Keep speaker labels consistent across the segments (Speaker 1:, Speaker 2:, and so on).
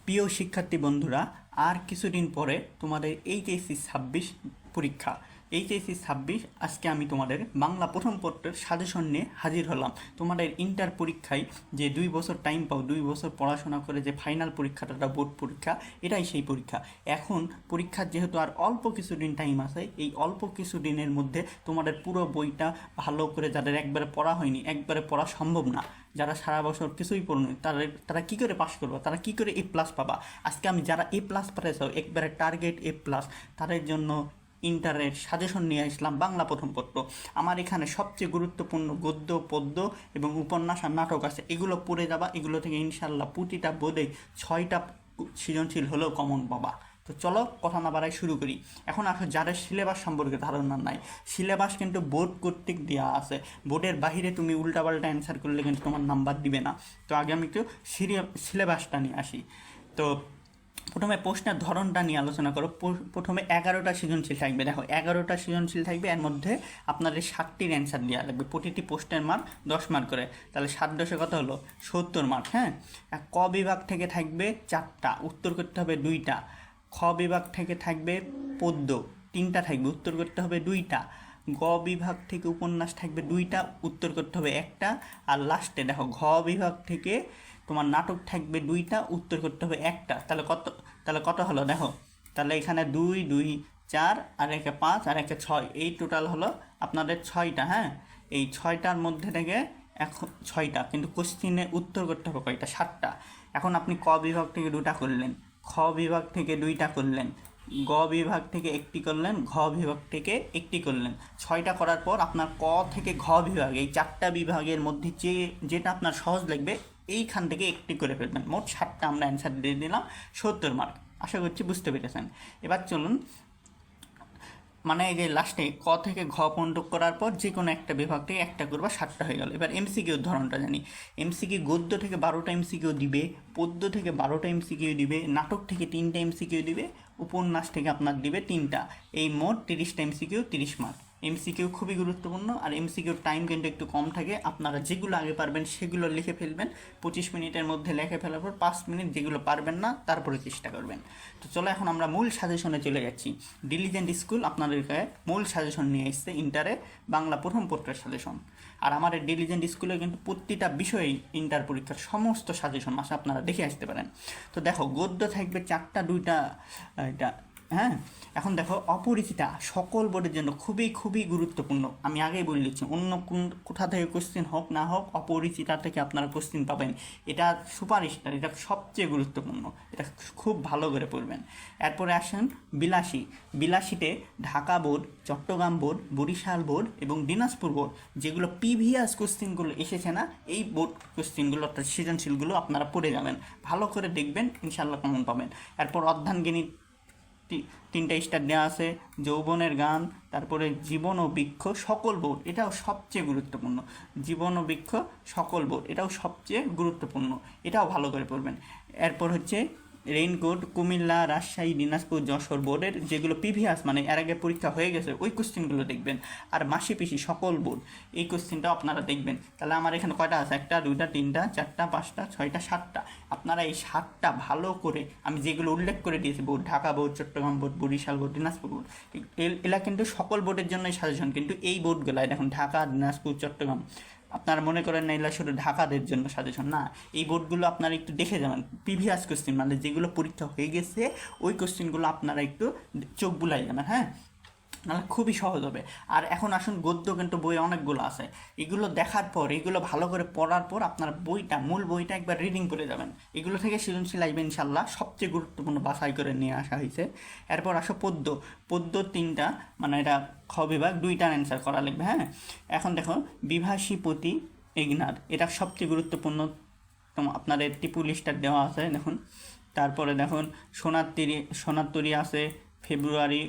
Speaker 1: প্রিয় শিক্ষার্থী বন্ধুরা, আর কিছুদিন পরে তোমাদের এইচএসসি 26 পরীক্ষা। এইচএসসি 26 আজকে আমি তোমাদের বাংলা প্রথম পত্রের সাজেশন নিয়ে হাজির হলাম। তোমাদের ইন্টার পরীক্ষায় যে 2 বছর টাইম পাও, 2 বছর পড়াশোনা করে যে ফাইনাল পরীক্ষাটা বোর্ড পরীক্ষা, এটাই সেই পরীক্ষা। এখন পরীক্ষার যেহেতু আর অল্প কিছুদিন টাইম আছে, এই অল্প কিছু দিনের মধ্যে তোমাদের পুরো বইটা ভালো করে, যাদের একবারে পড়া হয়নি, একবারে পড়া সম্ভব না, যারা সারা বছর কিছুই পড়নি, তারা কী করে পাশ করবে, তারা কী করে A+ পাবা। আজকে আমি যারা A+ পেয়েছো, একবারে টার্গেট A+, তাদের জন্য ইন্টারের সাজেশন নিয়ে আসলাম বাংলা প্রথম পত্র। আমার এখানে সবচেয়ে গুরুত্বপূর্ণ গদ্য, পদ্য এবং উপন্যাস আর নাটক আছে, এগুলো পড়ে যাবা। এগুলো থেকে ইনশাল্লাহ প্রতিটা বোর্ডে 6টা সৃজনশীল হলেও কমন পাবা। তো চলো কথা না বাড়াই শুরু করি। এখন আসো যাদের সিলেবাস সম্পর্কে ধারণা নাই, সিলেবাস কিন্তু বোর্ড কর্তৃক দেওয়া আছে। বোর্ডের বাহিরে তুমি উল্টাপাল্টা অ্যান্সার করলে কিন্তু তোমার নাম্বার দিবে না। তো আগে আমি একটু সিলেবাসটা নিয়ে আসি। তো প্রথমে প্রশ্নের ধরনটা নিয়ে আলোচনা করো। প্রথমে 11টা সৃজনশীল থাকবে। দেখো 11টা সৃজনশীল থাকবে, এর মধ্যে আপনাদের 60টির অ্যান্সার দেওয়া লাগবে। প্রতিটি প্রশ্নের মার্ক 10 মার্ক করে, তাহলে 7×10 কত হলো? 70 মার্ক। হ্যাঁ, ক বিভাগ থেকে থাকবে 4টা, উত্তর করতে হবে 2টা। খ বিভাগ থেকে থাকবে পদ্য 3টা থাকবে, উত্তর করতে হবে 2টা। গ বিভাগ থেকে উপন্যাস থাকবে 2টা, উত্তর করতে হবে 1টা। আর লাস্টে দেখো ঘ বিভাগ থেকে তোমার নাটক থাকবে 2টা, উত্তর করতে হবে 1টা। তাহলে কত হলো দেখো, তাহলে এখানে 2 2 4 আর একে 5 আর একে 6, এই টোটাল হলো আপনাদের 6টা। হ্যাঁ, এই 6টার মধ্যে থেকে এখন 6টা, কিন্তু কোশ্চিনে উত্তর করতে হবে কয়টা? 7টা। এখন আপনি ক বিভাগ থেকে 2টা করলেন, খ বিভাগ থেকে 2টা করলেন, গ বিভাগ থেকে 1টি করলেন, ঘ বিভাগ থেকে 1টি করলেন। 6টা করার পর আপনার ক থেকে ঘ বিভাগ, এই 4টা বিভাগের মধ্যে যেটা আপনার সহজ লাগবে এইখান থেকে 1টি করে ফেলবেন। মোট 7টা আমরা অ্যান্সার দিয়ে দিলাম, 70 মার্ক। আশা করছি বুঝতে পেরেছেন। এবার চলুন, মানে এই যে লাস্টে ক থেকে ঘ পর্যন্ত করার পর যে কোনো একটা বিভাগ থেকে 1টা করবা, 7টা হয়ে গেল। এবার এমসিকিউর ধরনটা জানি। এমসিকিউ গদ্য থেকে 12টা এমসিকিউ দিবে, পদ্য থেকে 12টা এমসিকিউ দিবে, নাটক থেকে 3টা এমসিকিউ দিবে, উপন্যাস থেকে আপনার দিবে 3টা। এই মোট 30টা এমসিকিউ, 30 মার্ক। এমসিকিউ খুবই গুরুত্বপূর্ণ, আর এমসিকিউর টাইম কিন্তু একটু কম থাকে। আপনারা যেগুলো আগে পারবেন সেগুলো লিখে ফেলবেন, 25 মিনিটের মধ্যে লিখে ফেলার পর 5 মিনিট যেগুলো পারবেন না তারপরে চেষ্টা করবেন। তো চলো এখন আমরা মূল সাজেশনে চলে যাচ্ছি। ডিলিজেন্ট স্কুল আপনাদেরকে মূল সাজেশন নিয়ে এসছে, ইন্টারে বাংলা প্রথম পত্রের সাজেশন। আর আমার এই ডিলিজেন্ট স্কুলে কিন্তু প্রতিটা বিষয়েই ইন্টার পরীক্ষার সমস্ত সাজেশন মাসে আপনারা দেখে আসতে পারেন। তো দেখো গদ্য থাকবে 4টা, 2টা এটা। হ্যাঁ, এখন দেখো অপরিচিতা সকল বোর্ডের জন্য খুবই খুবই গুরুত্বপূর্ণ। আমি আগেই বলে দিচ্ছি, অন্য কোথা থেকে কোশ্চেন হোক না হোক, অপরিচিতা থেকে আপনারা কোশ্চেন পাবেন। এটা সুপারস্টার, এটা সবচেয়ে গুরুত্বপূর্ণ, এটা খুব ভালো করে পড়বেন। এরপরে আসেন বিলাসীতে Dhaka board, Chittagong board, Barishal board এবং দিনাজপুর বোর্ড, যেগুলো প্রিভিয়াস কোশ্চেনগুলো এসেছে না, এই বোর্ড কোশ্চেনগুলো অর্থাৎ সৃজনশীলগুলো আপনারা পড়ে যাবেন, ভালো করে দেখবেন, ইনশাল্লাহ কমন পাবেন। এরপর অধ্যয়নজ্ঞানী 3টা স্টার দেওয়া আছে, যৌবনের গান, তারপরে জীবন ও বৃক্ষ সকল বোর্ড, এটাও সবচেয়ে গুরুত্বপূর্ণ। জীবন ও বৃক্ষ সকল বোর্ড, এটাও সবচেয়ে গুরুত্বপূর্ণ, এটাও ভালো করে পড়বেন। এরপর হচ্ছে রেইনকোট কুমিল্লা, রাজশাহী, দিনাজপুর, যশোর বোর্ডের, যেগুলো প্রিভিয়াস মানে এর আগে পরীক্ষা হয়ে গেছে, ওই কোশ্চেনগুলো দেখবেন। আর মাসি পিসি সকল বোর্ড, এই কোশ্চেনটাও আপনারা দেখবেন। তাহলে আমার এখানে কয়টা আছে? 1টা, 2টা, 3টা, 4টা, 5টা, 6টা, 7টা। আপনারা এই 7টা ভালো করে, আমি যেগুলো উল্লেখ করে দিয়েছি, board Dhaka board, Chittagong board, Barishal board, Dinajpur board, এলা কিন্তু সকল বোর্ডের জন্যই সাজেশন। কিন্তু এই বোর্ডগুলাই দেখুন, ঢাকা, দিনাজপুর, চট্টগ্রাম, আপনারা মনে করেন না এগুলো শুধু ঢাকাদের জন্য সাজেশন না, এই বোর্ডগুলো আপনারা একটু দেখে যাবেন। প্রিভিয়াস কোশ্চেন মানে যেগুলো পরীক্ষা হয়ে গেছে, ওই কোশ্চেনগুলো আপনারা একটু চোখ বুলাই যাবেন। হ্যাঁ, নাহলে খুবই সহজ হবে। আর এখন আসুন গদ্য, কিন্তু বই অনেকগুলো আছে, এগুলো দেখার পর, এগুলো ভালো করে পড়ার পর আপনারা মূল বইটা একবার রিডিং করে যাবেন। এগুলো থেকে সৃজনশীল আসবে ইনশাল্লাহ, সবচেয়ে গুরুত্বপূর্ণ বাছাই করে নিয়ে আসা হয়েছে। এরপর আসো পদ্য 3টা, মানে এটা খ বিভাগ, 2টার অ্যান্সার করা লাগবে। হ্যাঁ, এখন দেখো বিভাষীপতি এগনার, এটা সবচেয়ে গুরুত্বপূর্ণ, আপনাদের টিপু লিস্টার দেওয়া আছে দেখুন। তারপরে দেখুন সোনার তরী আছে, ফেব্রুয়ারি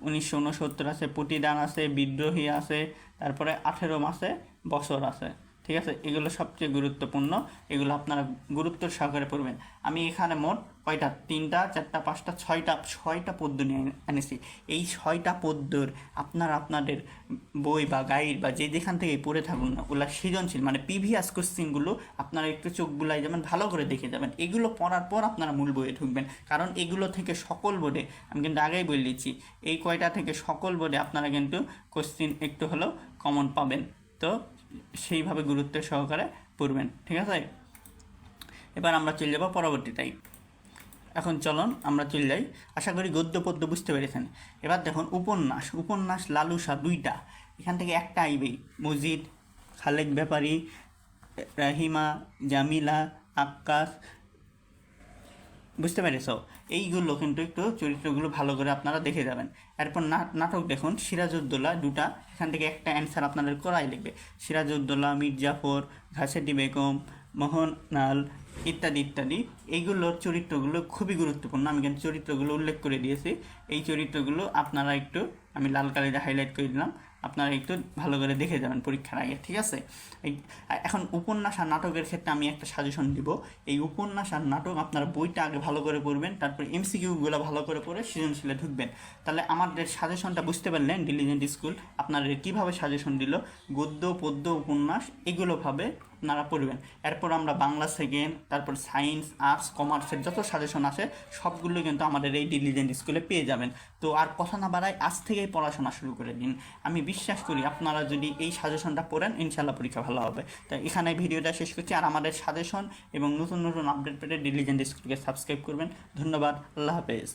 Speaker 1: 1969 আছে, প্রতিদান আছে, বিদ্রোহী আছে, তারপরে 18 মাসে বছর আছে। ঠিক আছে, এগুলো সবচেয়ে গুরুত্বপূর্ণ, এগুলো আপনারা গুরুত্ব সহকারে পড়বেন। আমি এখানে মোট কয়টা 3টা 4টা 5টা 6টা পদ্য নিয়ে এনেছি। এই 6টা পদ্যর আপনারা আপনাদের বই বা গাইড বা যেখান থেকে পড়ে থাকুন না, ওগুলো সৃজনশীল মানে প্রিভিয়াস কোশ্চিনগুলো আপনারা একটু চোখ বুলাই যাবেন, ভালো করে দেখে যাবেন। এগুলো পড়ার পর আপনারা মূল বইয়ে ঢুকবেন, কারণ এগুলো থেকে সকল বোর্ডে, আমি কিন্তু আগেই বলে দিচ্ছি, এই কয়টা থেকে সকল বোর্ডে আপনারা কিন্তু কোশ্চিন একটু হলেও কমন পাবেন। তো সেইভাবে গুরুত্ব সহকারে পড়বেন, ঠিক আছে। এবার আমরা চলে যাব পরবর্তীটাই। এখন চলুন আমরা চলে যাই। আশা করি গদ্য পদ্য বুঝতে পেরেছেন। এবার দেখুন উপন্যাস লালুসা 2টা, এখান থেকে একটা আইবেই, মজিদ, খালেক ব্যাপারী, রাহিমা, জামিলা, আক্কাস, বুঝতে পেরেছ? এইগুলো কিন্তু একটু চরিত্রগুলো ভালো করে আপনারা দেখে যাবেন। এরপর নাটক দেখুন সিরাজউদ্দৌলা 2টা, এখান থেকে একটা অ্যান্সার আপনাদের করাই লিখবে। সিরাজউদ্দৌলা, মির্জাফর, ঘাসেটি বেগম, মোহনলাল ইত্যাদি ইত্যাদি। এইগুলোর চরিত্রগুলো খুবই গুরুত্বপূর্ণ, আমি কিন্তু চরিত্রগুলো উল্লেখ করে দিয়েছি। এই চরিত্রগুলো আপনারা একটু, আমি লাল কালিতে হাইলাইট করে দিলাম, আপনারা একটু ভালো করে দেখে যাবেন পরীক্ষার আগে, ঠিক আছে। এখন উপন্যাস আর নাটকের ক্ষেত্রে আমি একটা সাজেশন দিব। এই উপন্যাস আর নাটক আপনারা বইটা আগে ভালো করে পড়বেন, তারপর এমসিকিউগুলো ভালো করে পড়ে সৃজনশীলে ঢুকবেন। তাহলে আমাদের সাজেশনটা বুঝতে পারলেন, ডিলিজেন্ট স্কুল আপনাদের কীভাবে সাজেশন দিল, গদ্য পদ্য উপন্যাস এগুলোভাবে আপনারা পড়বেন। এরপর আমরা বাংলা সেকেন্ড, তারপর সায়েন্স, আর্টস, কমার্সের যত সাজেশন আছে সবগুলো কিন্তু আমাদের এই ডিলিজেন্ট স্কুলে পেয়ে যাবেন। তো আর কথা না বাড়াই, আজ থেকেই পড়াশোনা শুরু করে দিন। আমি বিশ্বাস করি আপনারা যদি এই সাজেশনটা পড়েন ইনশাল্লাহ পরীক্ষা ভালো হবে। তো এখানে ভিডিওটা শেষ করছি। আর আমাদের সাজেশন এবং নতুন নতুন আপডেট পেতে ডিলিজেন্ট স্কুলকে সাবস্ক্রাইব করবেন। ধন্যবাদ, আল্লাহ হাফেজ।